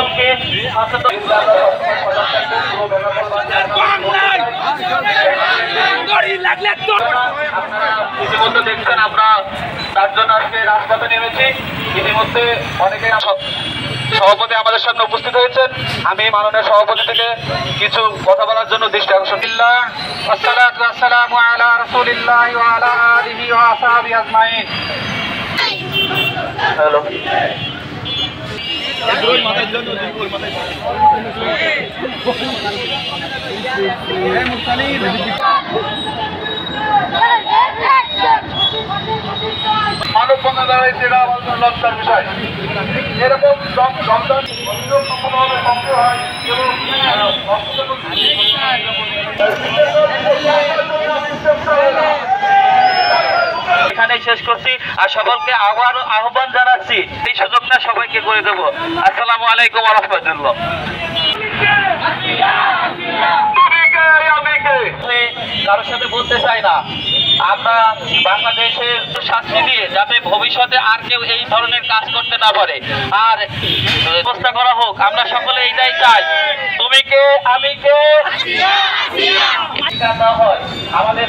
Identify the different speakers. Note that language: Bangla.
Speaker 1: সকলকে সচেতন ইতিমধ্যে দেখছেন আমরা তার জন্য আজকে রাজপথে নেমেছি। ইতিমধ্যে অনেকে সভাপতি আমাদের সামনে উপস্থিত হয়েছেন। আমি মাননীয় সভাপতি থেকে কিছু কথা বলার জন্য দৃষ্টি আকর্ষণ করলাম। আসসালাতু ওয়াসসালামু আলা রাসূলিল্লাহ ওয়া আলা আলিহি ওয়া আসহাবিহি আজমাইন। হ্যালো মানববন্ধন দাঁড়াইছে, এটা আমাদের লজ্জার বিষয়। এরকম হয় এবং এখানেই শেষ করছি। আর সকলকে আবার আহ্বান জানাচ্ছি, এই সুযোগটা সবাইকে করে দেবো। আসসালামু আলাইকুম ওয়া রাহমাতুল্লাহ। কারোর সাথে বলতে চাই না, আমরা বাংলাদেশের শাস্তি দিয়ে যাতে ভবিষ্যতে আর কেউ এই ধরনের কাজ করতে না পারে আর ব্যবস্থা করা হোক। আমরা সকলে এইটাই চাই। তুমি কে আমি কে না হয় আমাদের